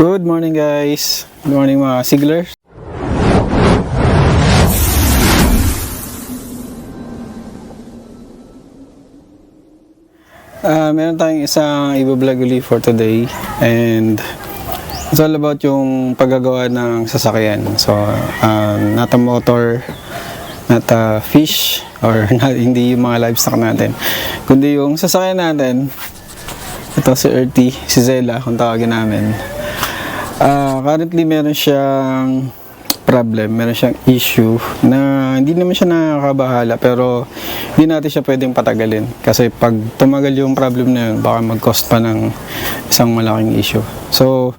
Good morning guys. Good morning mga siglers. Meron tayong isang i-vlog ulit for today and it's all about yung paggagawa ng sasakyan. So, not a motor, not a fish, or hindi yung mga livestock natin, kundi yung sasakyan natin. Ito si Earthy, si Zella kung tawagin namin. Currently meron siyang problem, meron siyang issue na hindi naman siya nakakabahala pero hindi natin siya pwedeng patagalin kasi pag tumagal yung problem na yun baka mag-cost pa ng isang malaking issue. So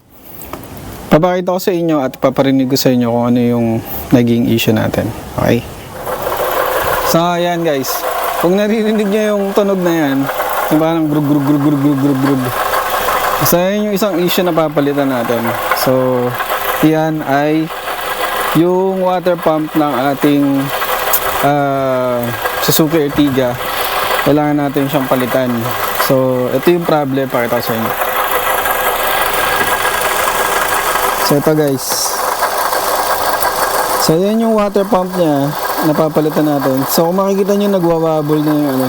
papakita ko sa inyo at paparinig ko sa inyo kung ano yung naging issue natin. Okay? So ayan guys, kung naririnig nyo yung tunog na yan, yung parang grug grug grug grug grug grug grug. So yan yung isang issue na papalitan natin. So yan ay yung water pump ng ating Suzuki Ertiga. Kailangan natin siyang palitan. So ito yung problem, pakita ko sa inyo. So ito guys, so yan yung water pump niya, napapalitan natin. So kung makikita nyo nagwawabol na yung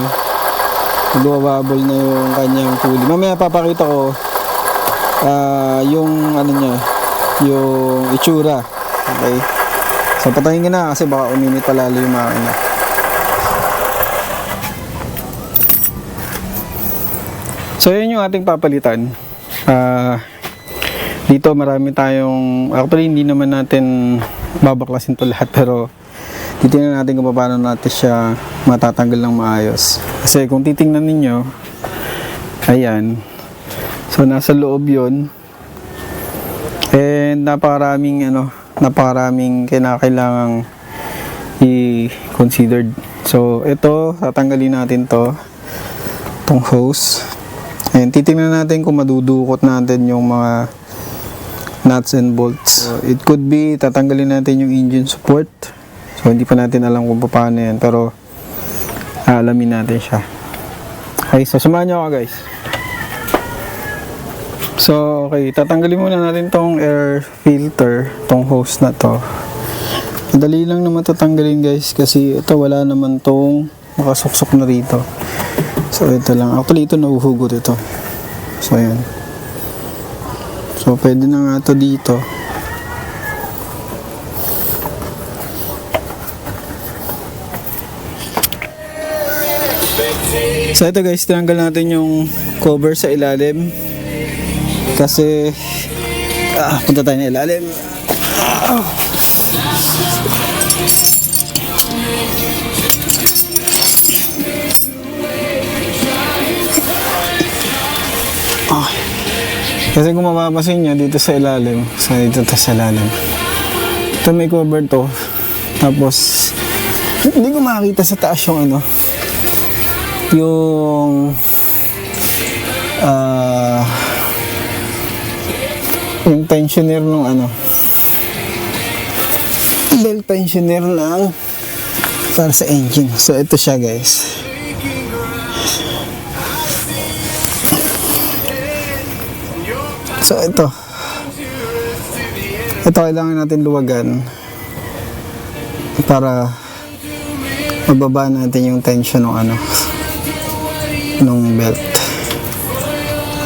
nagwawabol na yung kanyang pulley. Mamaya papakita ko yung ano niya, yung itsura. Okay, so patayin ko na kasi baka uminit palalo yung makina. So yun yung ating papalitan. Dito marami tayong, actually hindi naman natin babaklasin to lahat pero titingnan natin kung paano natin siya matatanggal ng maayos. Kasi kung titingnan ninyo, ayan, so nasa loob yun and napakaraming kinakailangang i-considered. So ito, tatanggalin natin itong hose and titingnan natin kung madudukot natin yung mga nuts and bolts. So, it could be tatanggalin natin yung engine support. So hindi pa natin alam kung paano yan pero alamin natin siya. Okay, so samahan nyo ako guys. So okay, tatanggalin muna natin tong air filter, tong hose na to. Madali lang naman tatanggalin guys kasi ito wala naman tong makasuksok na rito. So ito lang, actually ito nahuhugot ito. So ayan. So pwede na nga ito dito. So ito guys, tinanggal natin yung cover sa ilalim kasi punta tayo na ilalim. Kasi kung mapapasin nyo dito sa ilalim, so dito sa ilalim, ito may cover to, tapos hindi ko makita sa taas yung yung tensioner ng belt tensioner lang para sa engine. So ito siya guys. So ito kailangan natin luwagan para mababa natin yung tension ng belt.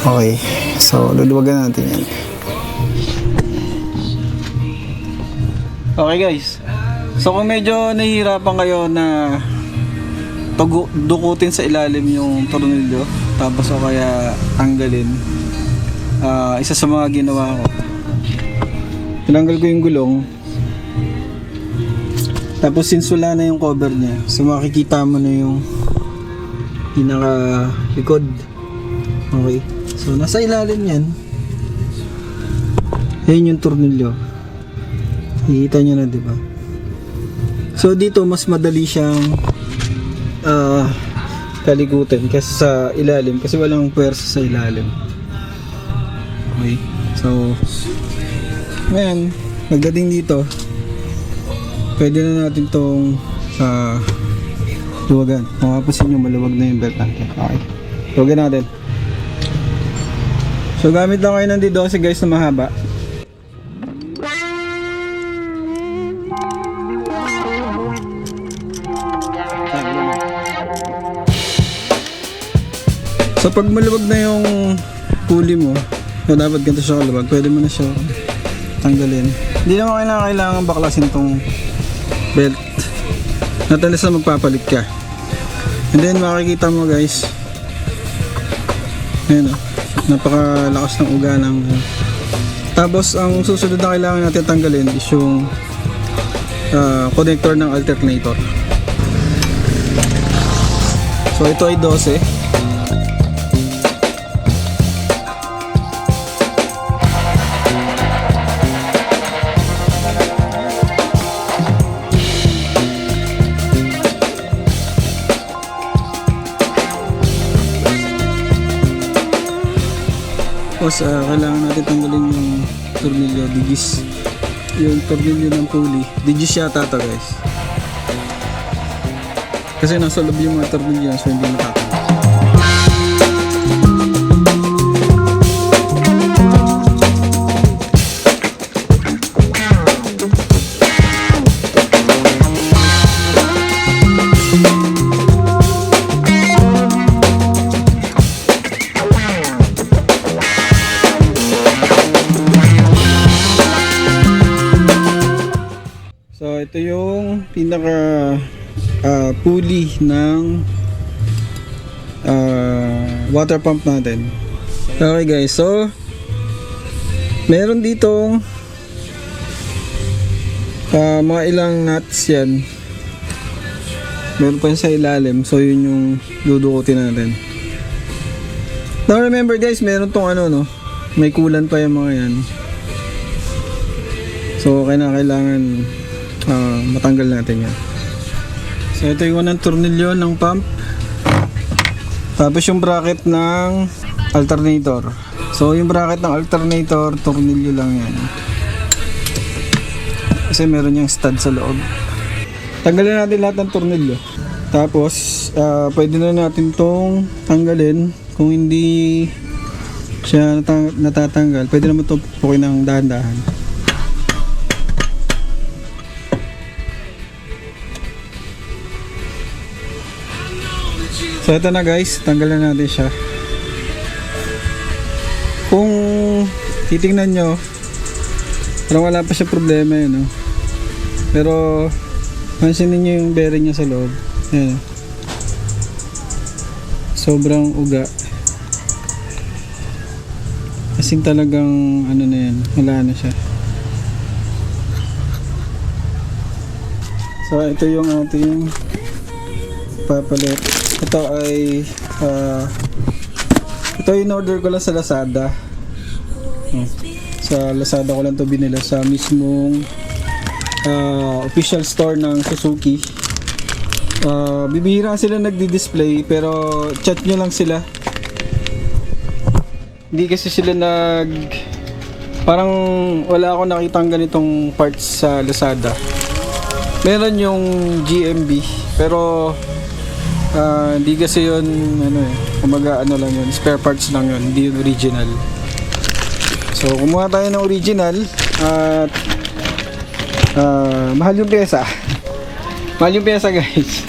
Okay, so luluwagan natin yan. Okay guys, so kung medyo nahihirapan kayo na dukutin sa ilalim yung tornilyo tapos o kaya tanggalin, isa sa mga ginawa ko, tinanggal ko yung gulong tapos since wala na yung cover niya, so makikita mo na yung pinaka likod. Okay, so nasa ilalim yan, yun yung tornilyo, nakikita nyo na diba? So dito mas madali siyang talikutin kasi sa ilalim, kasi walang puwersa sa ilalim. Okay, so ngayon pagdating dito pwede na natin itong luwagan. Kung mapapansin nyo, maluwag na yung belt natin. Okay, luwagan natin. So gamit lang kayo ng D12 guys na mahaba. So pag maluwag na yung pulley mo, so dapat ganito siya kaluwag, pwede mo na siya tanggalin. Hindi naman kailangan baklasin tong belt. Not unless na magpapalit ka. And then makikita mo guys, ayan o, napakalakas ng uga ng tapos ang susunod na kailangan natin tanggalin is yung connector ng alternator. So ito ay 12. Tapos kailangan natin tanggalin yung tornilyo, digis. Yung tornilyo ng pulley, digis yata ito guys. Kasi nasa loob yung mga tornilyo, so hindi matatanggal. So ito yung pinaka pulley ng water pump natin. Okay guys, so meron ditong mga ilang nuts yan. Meron pa yun sa ilalim, so yun yung dudukutin natin. Now remember guys, meron tong ano no, may kulan pa yung mga yan. So kailangan matanggal natin yan. So ito yung unang tornilyo ng pump, tapos yung bracket ng alternator. So yung bracket ng alternator, tornilyo lang yan kasi meron yung stud sa loob. Tanggalin natin lahat ng tornilyo, tapos pwede na natin tong tanggalin. Kung hindi siya natatanggal, pwede naman itong pukin ng dahan-dahan. So ito na guys, tanggalan natin siya. Kung titingnan nyo, parang wala pa siya problema yun, no? Pero pansinin nyo yung bearing niya sa loob. Ayan. Sobrang uga. Kasing talagang ano na yan, wala na siya. So ito yung ating papalit. Ito ay ito in order ko lang sa Lazada. Sa Lazada ko lang to binili, sa mismong official store ng Suzuki. Bibihira sila nagdi-display, pero chat nyo lang sila. Hindi kasi sila parang wala akong nakitang ganitong parts sa Lazada. Meron yung GMB, pero hindi kasi yun kumaga lang yun, spare parts lang yun, hindi yun original. So kumuha tayo ng original at mahal yung pyesa. Mahal yung pyesa guys.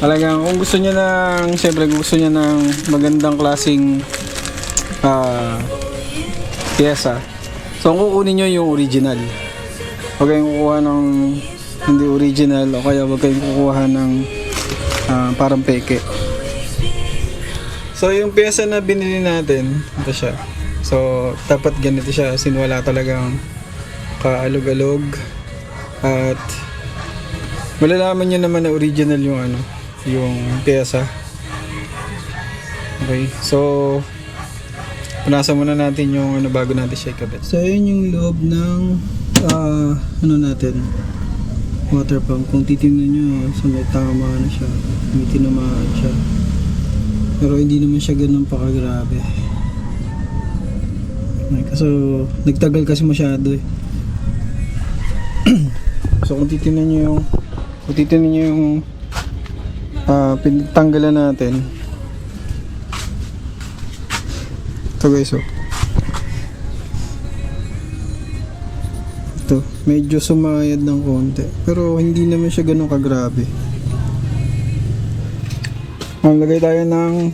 Talagang kung gusto niya siyempre gusto niya ng magandang klaseng pyesa, so kung kukunin nyo yung original, huwag kayong kukuha ng hindi original, o kaya huwag kayong kukuha ng parang peke. So yung pyesa na binili natin, ito siya. So dapat ganito siya, sin wala talagang kaalog-alog, at malalaman nyo naman na original yung yung pyesa. Okay, so punasan muna natin yung bago natin siya ikabit. So yun yung loob ng natin, water pump. Kung titingnan nyo, so may tama na siya, may tinamaan siya, pero hindi naman siya ganun pakagrabe. Kasi nagtagal kasi masyado eh. So kung titingnan nyo yung pinagtanggalan natin, ito guys, ito medyo sumayad ng konti, pero hindi naman siya ganun kagrabe. Maglagay tayo ng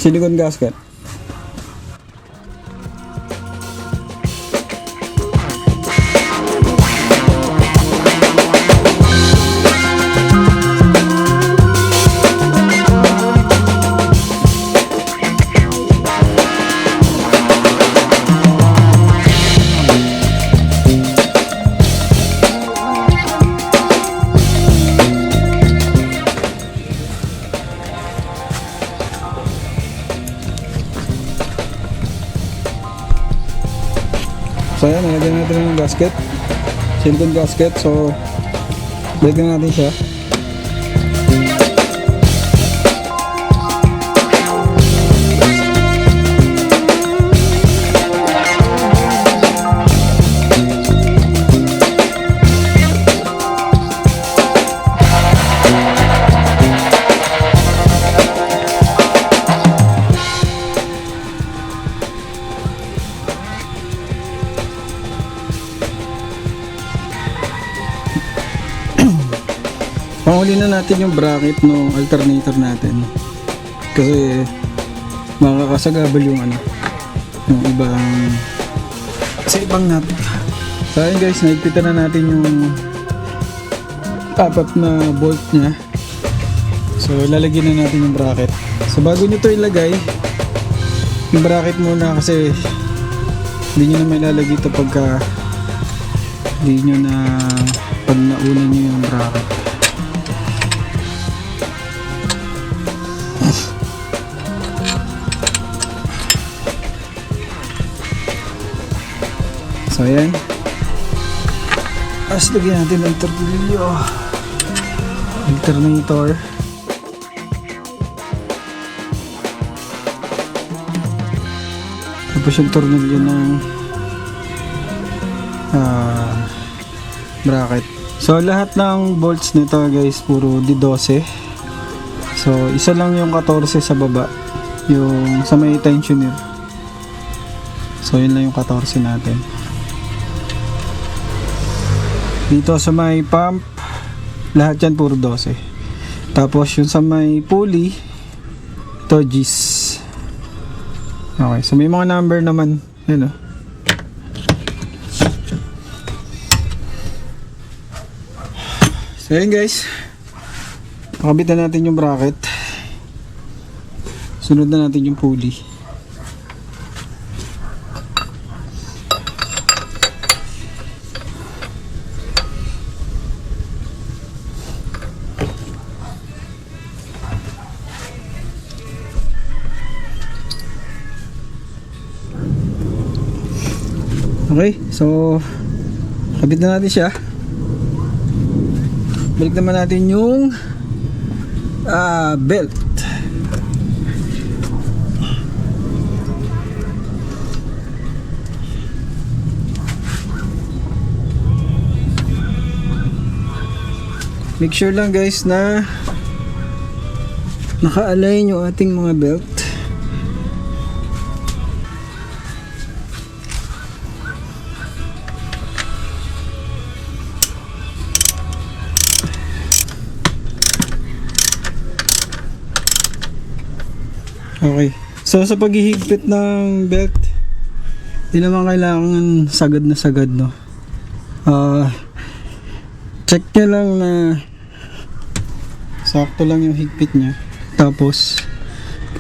silicone gasket. So ayan, nalagyan natin ng gasket, silicone gasket. So balikan natin siya. Panghuli na natin yung bracket ng alternator natin kasi makakasagabal yung yung ibang sa ibang nut. So ayun guys, naigpitan na natin yung apat na bolt nya. So lalagyan na natin yung bracket. So bago nyo to ilagay yung bracket muna, kasi hindi nyo na may lalagay ito pagka hindi nyo na pag nauna nyo yung bracket. So ayan, tapos lagyan natin ng tornilyo, alternator. Tapos yung tornilyo ng bracket. So lahat ng bolts nito guys puro D12. So isa lang yung 14 sa baba, yung sa may tensioner. So yun lang yung 14 natin. Dito sa may pump, lahat yan puro 12. Tapos yung sa may pulley, ito G's. Okay, so may mga number naman. Yun o. So yun guys, pakabitan natin yung bracket. Sunod na natin yung pulley. Okay, so kabit na natin siya. Balik naman natin yung belt. Make sure lang guys na naka-align yung ating mga belt. Okay. So sa paghihigpit ng belt, hindi naman kailangan sagad na sagad, no. Check nyo lang na sakto lang yung higpit nya. Tapos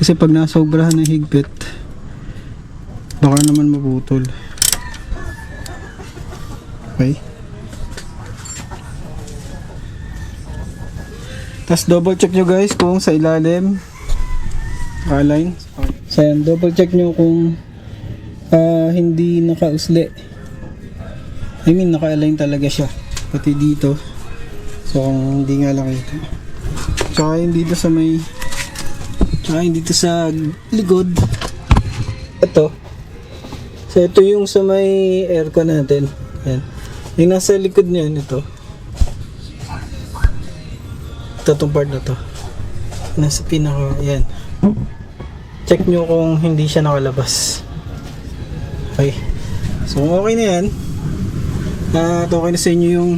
kasi pag nasobrahan ng higpit, baka naman maputol. Okay. Tapos double check nyo guys kung sa ilalim align. So yan, double check nyo kung hindi naka-usli. I mean naka-align talaga siya pati dito. So kung hindi nga lang ito, tsaka yung dito sa may, tsaka yung dito sa likod, ito. So ito yung sa may aircon natin. Yan, yung nasa likod niyan, ito itong part na to, nasa pinaka, yan. Check nyo kung hindi siya nakalabas. Okay. So kung okay na yan, at okay na sa inyo yung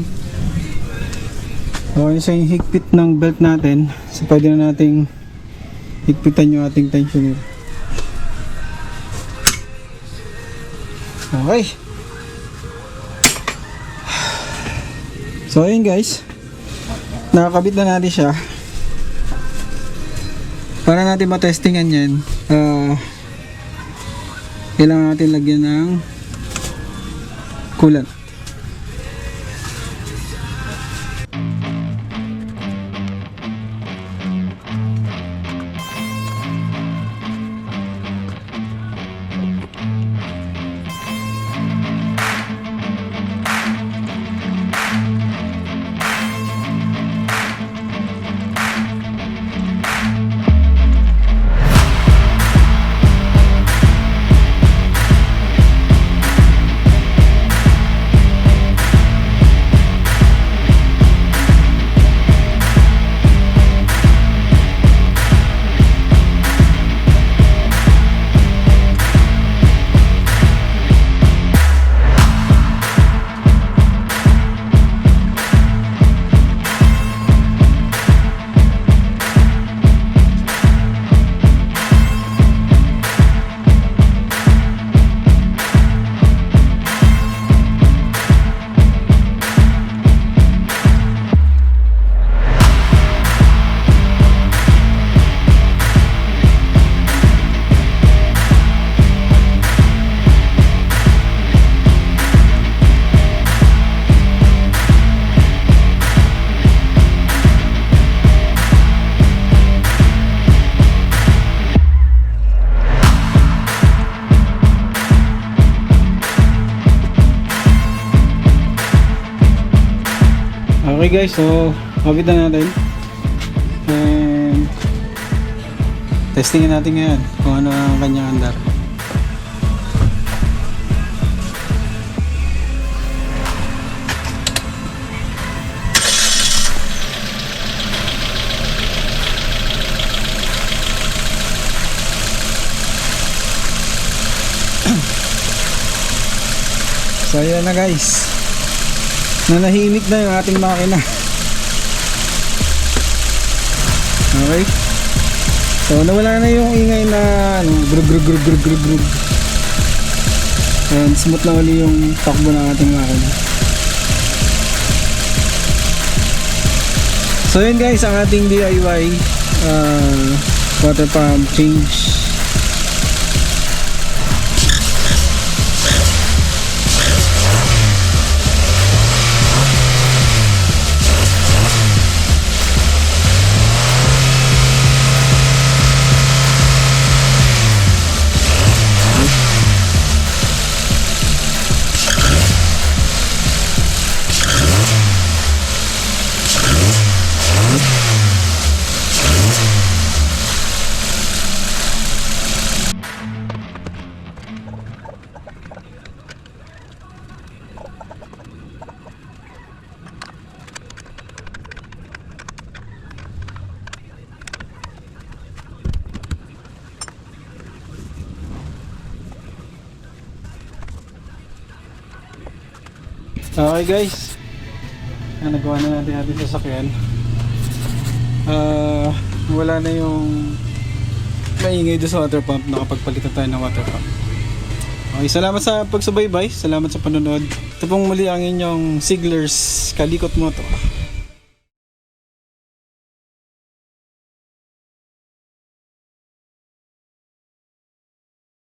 higpit ng belt natin, so pwede na nating higpitan yung ating tensioner. Okay. So ayun guys, nakakabit na natin siya. Para natin matestingan yan, kailangan natin lagyan ng coolant. Okay guys, so kabit na natin and testingin natin ngayon kung ano ang kanyang andar. So ayan na guys, nanahimik na yung ating makina. Okay, so nawala na yung ingay na grug grug grug grug grug grug, and smooth na uli yung takbo ng ating makina. So yun guys, ang ating DIY water pump change. Okay guys, nagawa na natin ating sasakyan. Wala na yung maingay doon sa water pump. Nakapagpalitan tayo ng water pump. Okay, salamat sa pagsubaybay, salamat sa panonood. Ito pong muli ang inyong Sigler's Kalikot Moto.